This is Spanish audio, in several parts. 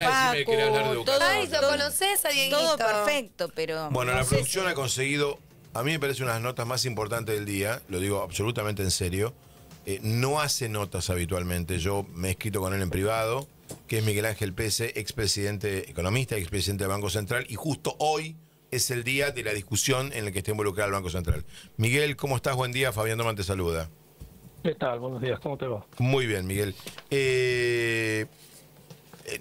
Decime, ¿querés hablar de Paco, educación? todo, Ay, ¿lo conocés a Dieguito? todo perfecto, pero... Bueno, no la sé producción si- ha conseguido, a mí me parece una de las notas más importantes del día, lo digo absolutamente en serio. No hace notas habitualmente, yo me he escrito con él en privado, que es Miguel Ángel Pese, expresidente economista, expresidente del Banco Central, y justo hoy es el día de la discusión en la que está involucrado el Banco Central. Miguel, ¿cómo estás? Buen día, Fabián Domán te saluda. ¿Qué tal? Buenos días, ¿cómo te va? Muy bien, Miguel.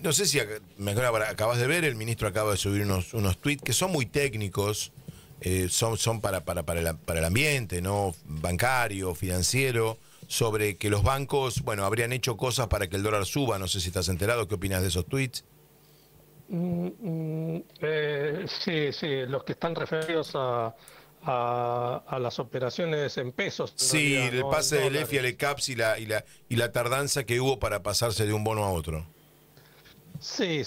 No sé si acabas de ver, el ministro acaba de subir unos tweets que son muy técnicos, son para el ambiente, ¿no? Bancario, financiero, sobre que los bancos, bueno, habrían hecho cosas para que el dólar suba. No sé si estás enterado, ¿qué opinas de esos tweets? Sí, los que están referidos a las operaciones en pesos, en Sí, realidad, el no en pase del EFI al dólares. ECAPS y la tardanza que hubo para pasarse de un bono a otro. Sí,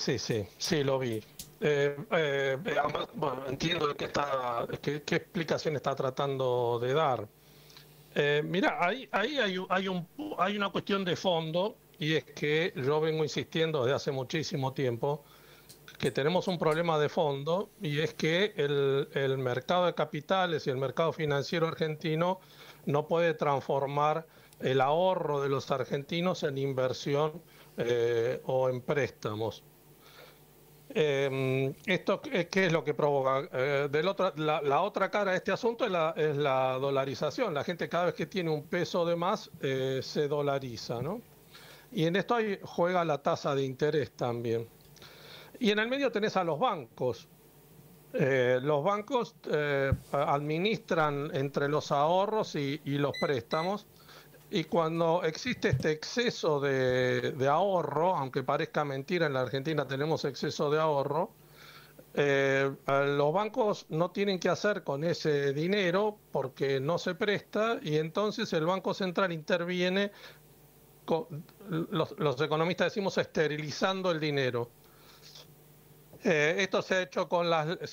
lo vi. Además, bueno, entiendo de qué explicación está tratando de dar. Mira, ahí hay una cuestión de fondo, y es que yo vengo insistiendo desde hace muchísimo tiempo que tenemos un problema de fondo, y es que el mercado de capitales y el mercado financiero argentino no puede transformar el ahorro de los argentinos en inversión o en préstamos. ¿Esto qué es lo que provoca? La otra cara de este asunto es la dolarización. La gente cada vez que tiene un peso de más se dolariza, ¿no? Y en esto juega la tasa de interés también. Y en el medio tenés a los bancos. Los bancos administran entre los ahorros y los préstamos. Y cuando existe este exceso de ahorro, aunque parezca mentira, en la Argentina tenemos exceso de ahorro, los bancos no tienen qué hacer con ese dinero porque no se presta, y entonces el Banco Central interviene, los economistas decimos esterilizando el dinero. Esto se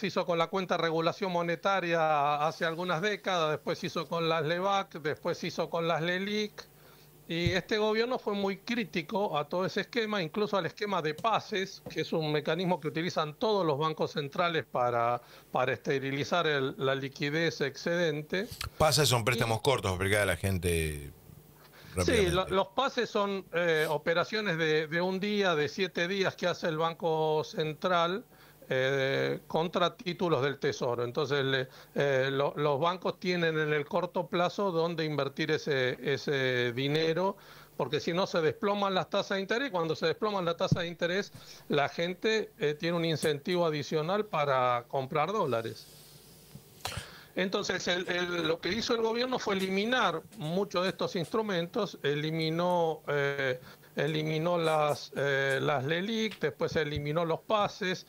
hizo con la cuenta de regulación monetaria hace algunas décadas, después se hizo con las LEVAC, después se hizo con las LELIC, y este gobierno fue muy crítico a todo ese esquema, incluso al esquema de pases, que es un mecanismo que utilizan todos los bancos centrales para esterilizar la liquidez excedente. Pasa, son préstamos cortos, para explicar a la gente Sí, rápidamente. los pases son operaciones de un día, de 7 días que hace el Banco Central contra títulos del Tesoro. Entonces los bancos tienen en el corto plazo dónde invertir ese dinero, porque si no se desploman las tasas de interés. Cuando se desploman las tasas de interés, la gente tiene un incentivo adicional para comprar dólares. Entonces, lo que hizo el gobierno fue eliminar muchos de estos instrumentos, eliminó las LELIC, después eliminó los pases,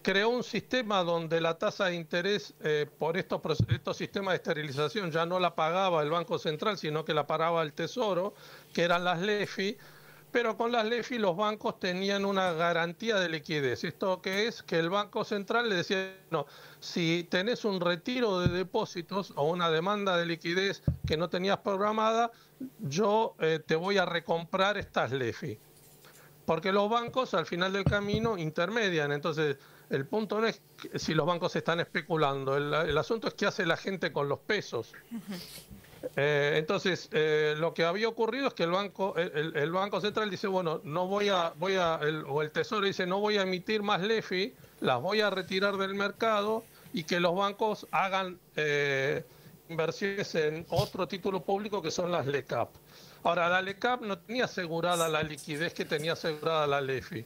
creó un sistema donde la tasa de interés por estos sistemas de esterilización ya no la pagaba el Banco Central, sino que la pagaba el Tesoro, que eran las LEFI. Pero con las LEFI los bancos tenían una garantía de liquidez. ¿Esto qué es? Que el Banco Central le decía, no, si tenés un retiro de depósitos o una demanda de liquidez que no tenías programada, yo te voy a recomprar estas LEFI. Porque los bancos al final del camino intermedian. Entonces, el punto no es si los bancos están especulando, el asunto es qué hace la gente con los pesos. Entonces, lo que había ocurrido es que el Banco Central dice, bueno, no o el Tesoro dice, no voy a emitir más LEFI, las voy a retirar del mercado, y que los bancos hagan inversiones en otro título público, que son las LECAP. Ahora, la LECAP no tenía asegurada la liquidez que tenía asegurada la LEFI.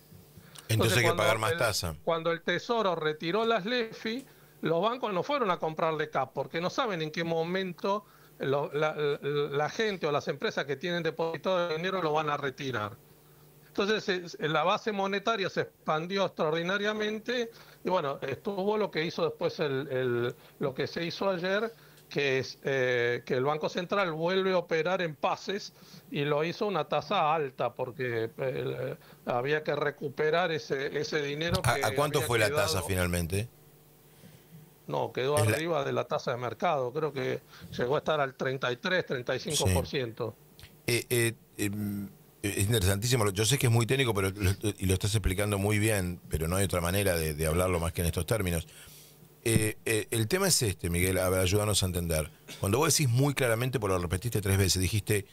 Entonces hay que pagar más tasa. Cuando el Tesoro retiró las LEFI, los bancos no fueron a comprar LECAP, porque no saben en qué momento la gente o las empresas que tienen depositado de dinero lo van a retirar. Entonces la base monetaria se expandió extraordinariamente, y bueno, estuvo lo que hizo después lo que se hizo ayer, que es que el Banco Central vuelve a operar en pases, y lo hizo a una tasa alta porque había que recuperar ese dinero que ¿A cuánto había fue la quedado. tasa finalmente? No, quedó Es la- arriba de la tasa de mercado. Creo que llegó a estar al 33, sí. 35%. Eh, eh, em, es interesantísimo. Yo sé que es muy técnico y lo estás explicando muy bien, pero no hay otra manera de hablarlo más que en estos términos. El tema es este, Miguel, a ver, ayúdanos a entender. Cuando vos decís muy claramente, por lo repetiste 3 veces, dijiste,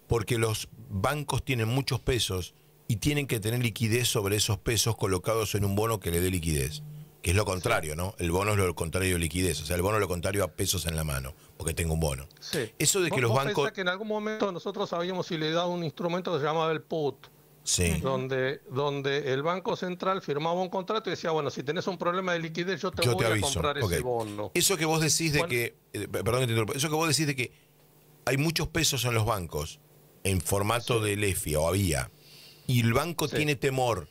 porque los bancos tienen muchos pesos y tienen que tener liquidez sobre esos pesos colocados en un bono que le dé liquidez. Que es lo contrario, ¿no? El bono es lo contrario de liquidez. O sea, el bono es lo contrario a pesos en la mano, porque tengo un bono. Sí. Eso de que los ¿Vos bancos... pensás que en algún momento nosotros habíamos ideado un instrumento que se llamaba el put? Sí. Donde el Banco Central firmaba un contrato y decía, bueno, si tenés un problema de liquidez, yo te voy a comprar ese bono. Eso que vos decís de Bueno, que... perdón que te interrumpa. Eso que vos decís de que hay muchos pesos en los bancos en formato Sí. de LEFI o había, y el banco Sí. tiene temor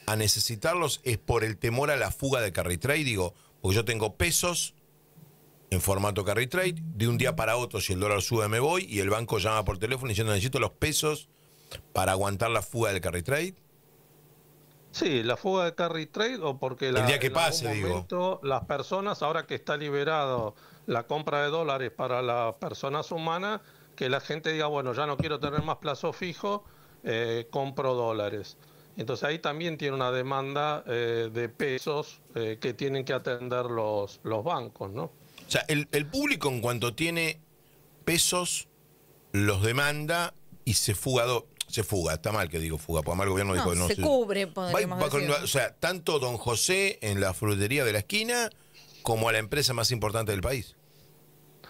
a necesitarlos, es por el temor a la fuga de carry trade, digo, porque yo tengo pesos en formato carry trade, de un día para otro, si el dólar sube me voy, y el banco llama por teléfono diciendo necesito los pesos para aguantar la fuga del carry trade. Sí, la fuga de carry trade o porque El día que en pase, algún digo. momento las personas, ahora que está liberado la compra de dólares para las personas humanas, que la gente diga, bueno, ya no quiero tener más plazo fijo, compro dólares. Entonces ahí también tiene una demanda de pesos que tienen que atender los bancos, ¿no? O sea, el público en cuanto tiene pesos, los demanda y se fuga. Se fuga, está mal que digo fuga, porque mal el gobierno dijo que no se cubre, podríamos decir. O sea, tanto don José en la frutería de la esquina como a la empresa más importante del país.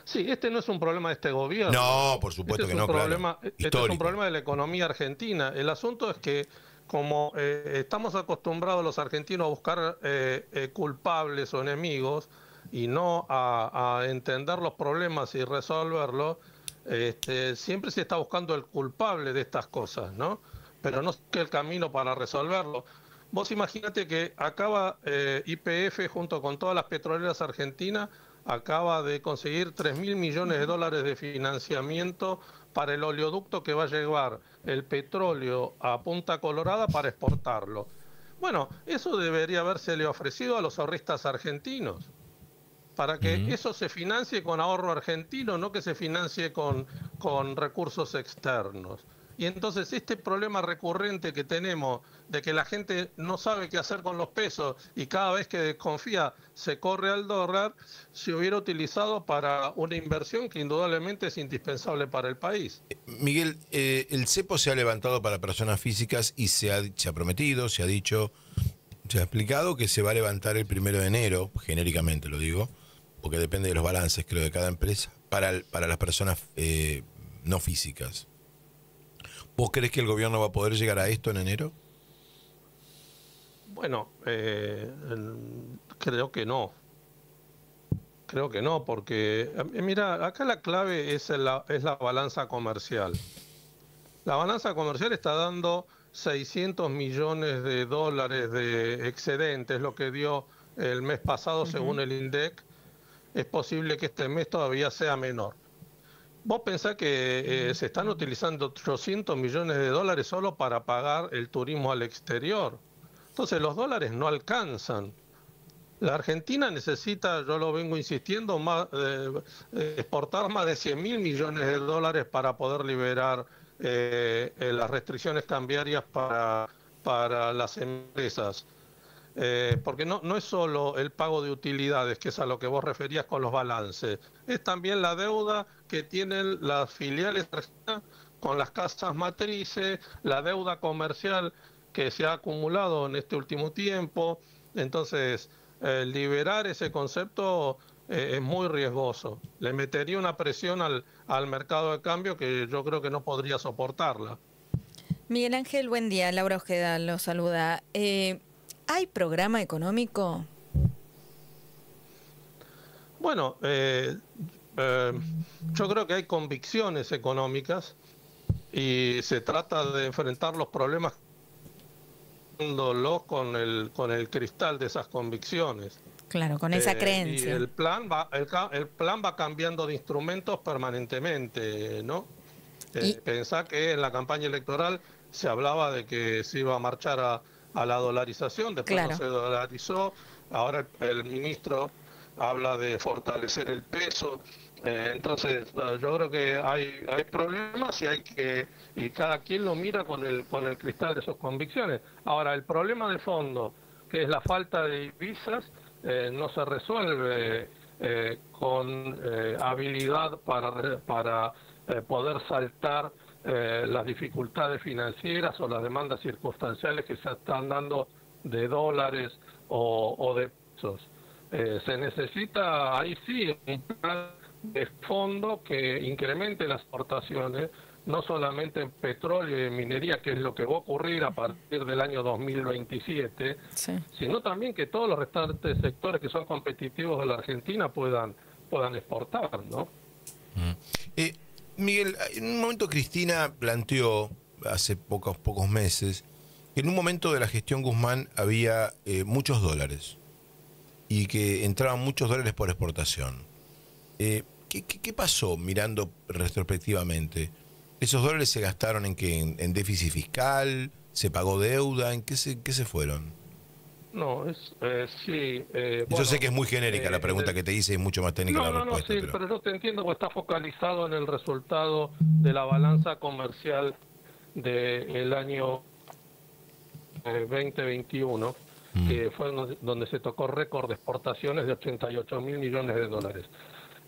Sí, este no es un problema de este gobierno. No, por supuesto que no, claro. Este es un problema de la economía argentina. El asunto es que como estamos acostumbrados los argentinos a buscar culpables o enemigos y no a entender los problemas y resolverlos, siempre se está buscando el culpable de estas cosas, ¿no? Pero no es que el camino para resolverlo. Vos imaginate que acaba YPF junto con todas las petroleras argentinas acaba de conseguir 3.000 millones de dólares de financiamiento para el oleoducto que va a llevar el petróleo a Punta Colorada para exportarlo. Bueno, eso debería habérsele ofrecido a los ahorristas argentinos, para que eso se financie con ahorro argentino, no que se financie con recursos externos. Y entonces este problema recurrente que tenemos de que la gente no sabe qué hacer con los pesos y cada vez que desconfía se corre al dólar, se hubiera utilizado para una inversión que indudablemente es indispensable para el país. Miguel, el cepo se ha levantado para personas físicas y se ha prometido, se ha dicho, se ha explicado que se va a levantar el 1 de enero, genéricamente lo digo, porque depende de los balances, creo, de cada empresa, para las personas no físicas. ¿Vos crees que el gobierno va a poder llegar a esto en enero? Bueno, creo que no. Creo que no, porque, mira, acá la clave es la balanza comercial. La balanza comercial está dando 600 millones de dólares de excedente, es lo que dio el mes pasado según el INDEC. Es posible que este mes todavía sea menor. Vos pensás que se están utilizando 800 millones de dólares solo para pagar el turismo al exterior. Entonces los dólares no alcanzan. La Argentina necesita, yo lo vengo insistiendo, exportar más de 100.000 millones de dólares para poder liberar las restricciones cambiarias para las empresas. Porque no es solo el pago de utilidades, que es a lo que vos referías con los balances, es también la deuda que tienen las filiales con las casas matrices, la deuda comercial que se ha acumulado en este último tiempo. Entonces, liberar ese concepto es muy riesgoso. Le metería una presión al mercado de cambio que yo creo que no podría soportarla. Miguel Ángel, buen día. Laura Ojeda lo saluda. ¿Hay programa económico? Bueno, yo creo que hay convicciones económicas y se trata de enfrentar los problemas con el cristal de esas convicciones. Claro, con esa creencia. Y el plan va cambiando de instrumentos permanentemente, ¿no? Pensá que en la campaña electoral se hablaba de que se iba a marchar a la dolarización, después no se dolarizó, ahora el ministro habla de fortalecer el peso. Entonces, yo creo que hay problemas y cada quien lo mira con el cristal de sus convicciones. Ahora, el problema de fondo, que es la falta de divisas, no se resuelve con habilidad para poder saltar las dificultades financieras o las demandas circunstanciales que se están dando de dólares o de pesos. Se necesita ahí sí un plan de fondo que incremente las exportaciones, no solamente en petróleo y en minería, que es lo que va a ocurrir a partir del año 2027, Sí. sino también que todos los restantes sectores que son competitivos de la Argentina puedan exportar, ¿no? Miguel, en un momento Cristina planteó, hace pocos meses, que en un momento de la gestión Guzmán había muchos dólares y que entraban muchos dólares por exportación. ¿Qué pasó mirando retrospectivamente? ¿Esos dólares se gastaron en déficit fiscal? ¿Se pagó deuda? ¿En qué se fueron? No, sí. Yo sé que es muy genérica la pregunta que te hice y es mucho más técnica la respuesta. Sí, pero yo te entiendo que está focalizado en el resultado de la balanza comercial del año 2021, que fue donde se tocó récord de exportaciones de 88 mil millones de dólares.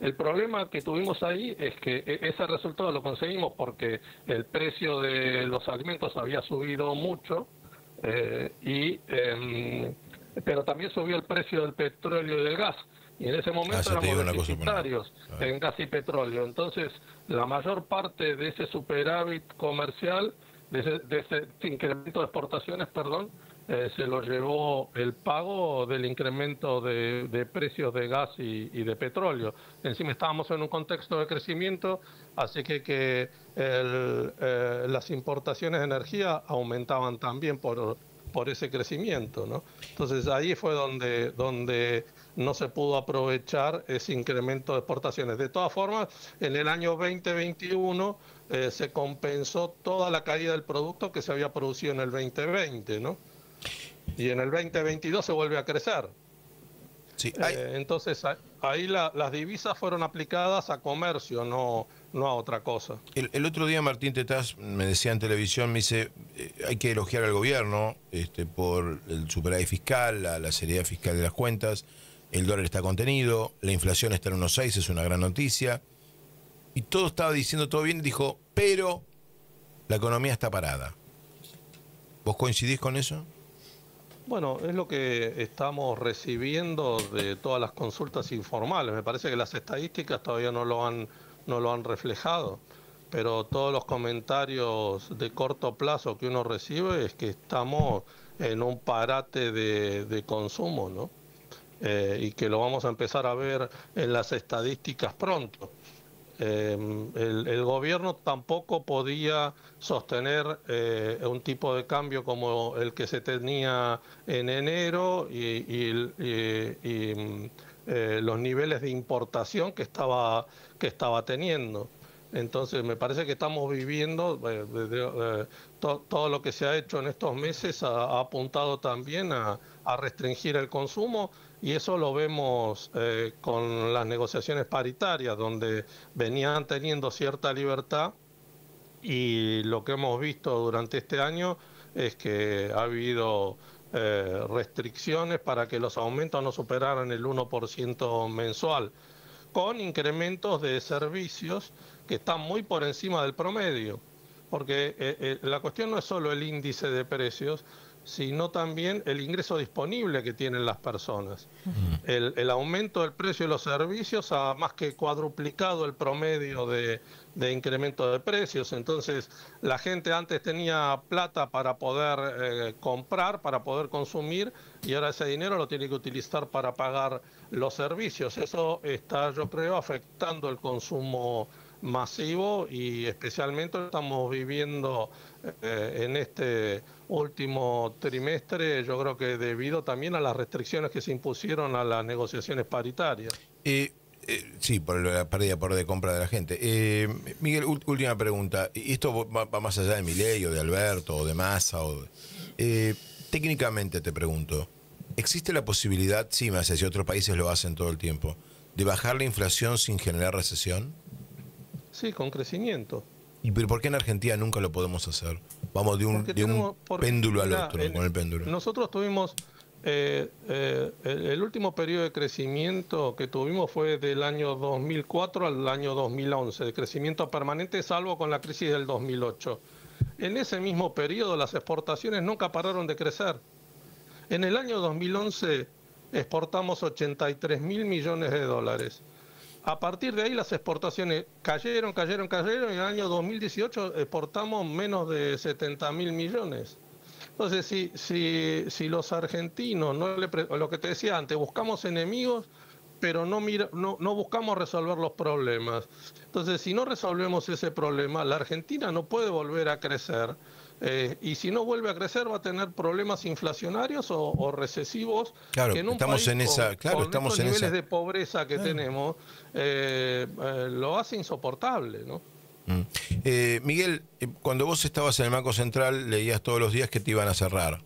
El problema que tuvimos ahí es que ese resultado lo conseguimos porque el precio de los alimentos había subido mucho, pero también subió el precio del petróleo y del gas. Y en ese momento éramos deficitarios en gas y petróleo. Entonces, la mayor parte de ese superávit comercial, de ese incremento de exportaciones, se lo llevó el pago del incremento de precios de gas y de petróleo. Encima estábamos en un contexto de crecimiento, así que las importaciones de energía aumentaban también por ese crecimiento, ¿no? Entonces ahí fue donde no se pudo aprovechar ese incremento de exportaciones. De todas formas, en el año 2021 se compensó toda la caída del producto que se había producido en el 2020, ¿no? Y en el 2022 se vuelve a crecer. Sí, entonces ahí las divisas fueron aplicadas a comercio, no a otra cosa. El otro día Martín Tetaz me decía en televisión, me dice, hay que elogiar al gobierno por el superávit fiscal, la seriedad fiscal de las cuentas, el dólar está contenido, la inflación está en 1,6, es una gran noticia. Y todo estaba diciendo todo bien, dijo, pero la economía está parada. ¿Vos coincidís con eso? Bueno, es lo que estamos recibiendo de todas las consultas informales. Me parece que las estadísticas todavía no lo han reflejado, pero todos los comentarios de corto plazo que uno recibe es que estamos en un parate de consumo, ¿no? Y que lo vamos a empezar a ver en las estadísticas pronto. El gobierno tampoco podía sostener un tipo de cambio como el que se tenía en enero y los niveles de importación que estaba teniendo. Entonces me parece que estamos viviendo, todo lo que se ha hecho en estos meses ha apuntado también a restringir el consumo, y eso lo vemos con las negociaciones paritarias, donde venían teniendo cierta libertad, y lo que hemos visto durante este año es que ha habido restricciones para que los aumentos no superaran el 1% mensual, con incrementos de servicios que están muy por encima del promedio, porque la cuestión no es solo el índice de precios, sino también el ingreso disponible que tienen las personas. El aumento del precio de los servicios ha más que cuadruplicado el promedio de incremento de precios. Entonces, la gente antes tenía plata para poder comprar, para poder consumir, y ahora ese dinero lo tiene que utilizar para pagar los servicios. Eso está, yo creo, afectando el consumo masivo, y especialmente estamos viviendo en este último trimestre, yo creo que debido también a las restricciones que se impusieron a las negociaciones paritarias. Sí, por la pérdida de poder de compra de la gente. Miguel, última pregunta. Y esto va más allá de Milei o de Alberto o de Massa. Técnicamente te pregunto, ¿existe la posibilidad, sí me hace si otros países lo hacen todo el tiempo, de bajar la inflación sin generar recesión? Sí, con crecimiento. ¿Y por qué en Argentina nunca lo podemos hacer? Vamos de un Porque, péndulo al mira, otro, con el péndulo. Nosotros tuvimos, el último periodo de crecimiento que tuvimos fue del año 2004 al año 2011, de crecimiento permanente, salvo con la crisis del 2008. En ese mismo periodo las exportaciones nunca pararon de crecer. En el año 2011 exportamos 83.000 millones de dólares. A partir de ahí las exportaciones cayeron, y en el año 2018 exportamos menos de 70.000 millones. Entonces, si los argentinos, lo que te decía antes, buscamos enemigos, pero no buscamos resolver los problemas. Entonces, si no resolvemos ese problema, la Argentina no puede volver a crecer. Y si no vuelve a crecer va a tener problemas inflacionarios o recesivos, claro, que en un estamos país en esa, con estamos estos en niveles esa de pobreza que tenemos, lo hace insoportable, ¿no? Miguel, cuando vos estabas en el Banco Central leías todos los días que te iban a cerrar.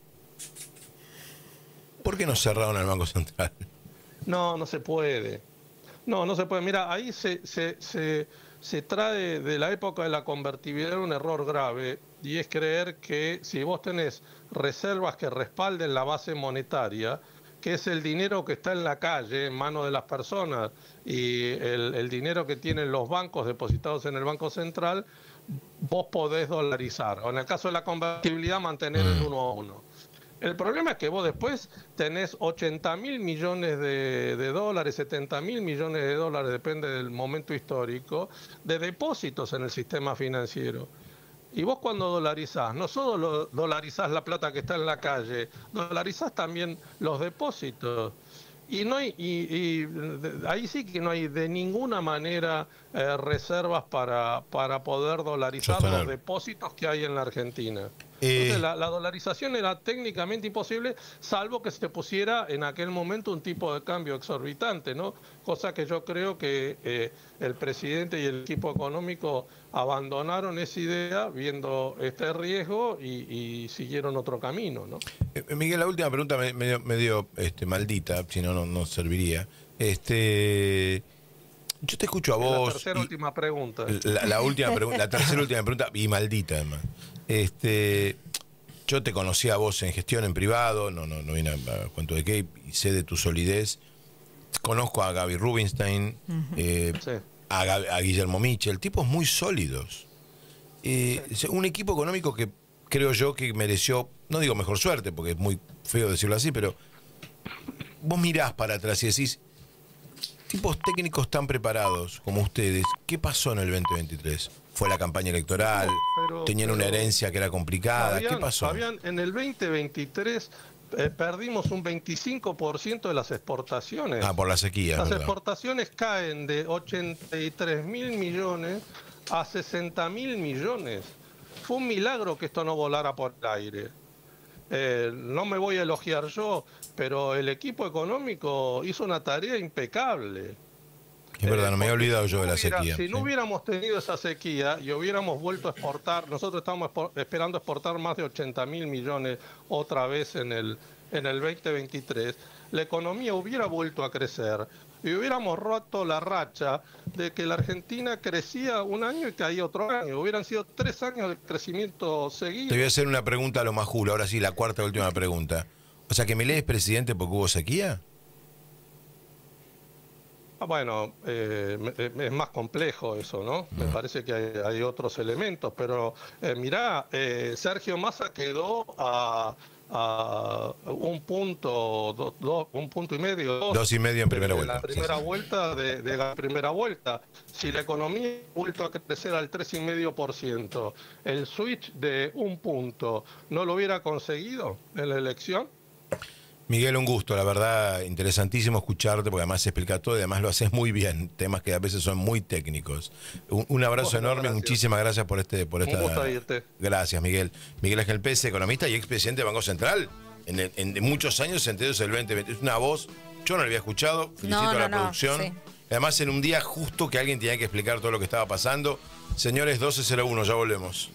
¿Por qué no cerraron el Banco Central? No se puede. No se puede. Mira, ahí se trae de la época de la convertibilidad un error grave, y es creer que si vos tenés reservas que respalden la base monetaria, que es el dinero que está en la calle, en manos de las personas, y el dinero que tienen los bancos depositados en el Banco Central, vos podés dolarizar, o en el caso de la convertibilidad mantener el 1 a 1. El problema es que vos después tenés 80.000 millones de dólares, 70.000 millones de dólares, depende del momento histórico, de depósitos en el sistema financiero. Y vos cuando dolarizás, no solo dolarizás la plata que está en la calle, dolarizás también los depósitos. Y no hay, ahí sí que no hay de ninguna manera reservas para poder dolarizar los depósitos que hay en la Argentina. Entonces la dolarización era técnicamente imposible, salvo que se pusiera en aquel momento un tipo de cambio exorbitante, ¿no? Cosa que yo creo que el presidente y el equipo económico abandonaron esa idea viendo este riesgo y siguieron otro camino, ¿no? Miguel, la última pregunta medio maldita, si no serviría. Yo te escucho a vos. La tercera última pregunta. La tercera última pregunta, y maldita además. Yo te conocí a vos en gestión, en privado, no vine a cuento de qué, y sé de tu solidez. Conozco a Gaby Rubinstein, Sí. a Guillermo Michel, tipos muy sólidos. Un equipo económico que creo yo que mereció, no digo mejor suerte, porque es muy feo decirlo así, pero vos mirás para atrás y decís, tipos técnicos tan preparados como ustedes, ¿qué pasó en el 2023? ¿Fue la campaña electoral? ¿Tenían una herencia que era complicada? ¿Qué pasó? Fabián, en el 2023 perdimos un 25% de las exportaciones. Por la sequía. Las exportaciones caen de 83.000 millones a 60.000 millones. Fue un milagro que esto no volara por el aire. No me voy a elogiar yo, pero el equipo económico hizo una tarea impecable. Es verdad, no me había olvidado yo de la sequía. Si no hubiéramos tenido esa sequía y hubiéramos vuelto a exportar, nosotros estábamos esperando exportar más de 80.000 millones otra vez en el 2023, la economía hubiera vuelto a crecer y hubiéramos roto la racha de que la Argentina crecía un año y caía otro año. Hubieran sido 3 años de crecimiento seguido. Te voy a hacer una pregunta a lo majul, ahora sí, la cuarta y última pregunta. O sea, ¿que Milei es presidente porque hubo sequía? Bueno, es más complejo eso, ¿no? Me parece que hay otros elementos, pero mirá, Sergio Massa quedó a un punto, un punto y medio, 2,5 en primera vuelta. La primera vuelta de la primera vuelta. Si la economía ha vuelto a crecer al 3,5%, el switch de un punto no lo hubiera conseguido en la elección. Miguel, un gusto, la verdad, interesantísimo escucharte, porque además se explica todo y además lo haces muy bien, temas que a veces son muy técnicos. Un abrazo enorme, gracias. Muchísimas gracias por esta... Un gusto irte. Gracias, Miguel. Miguel Ángel Pese, economista y expresidente del Banco Central, en muchos años, entre ellos el 2020. Es una voz, yo no la había escuchado, felicito a la producción. Sí. Además, en un día justo que alguien tenía que explicar todo lo que estaba pasando. Señores, 12:01, ya volvemos.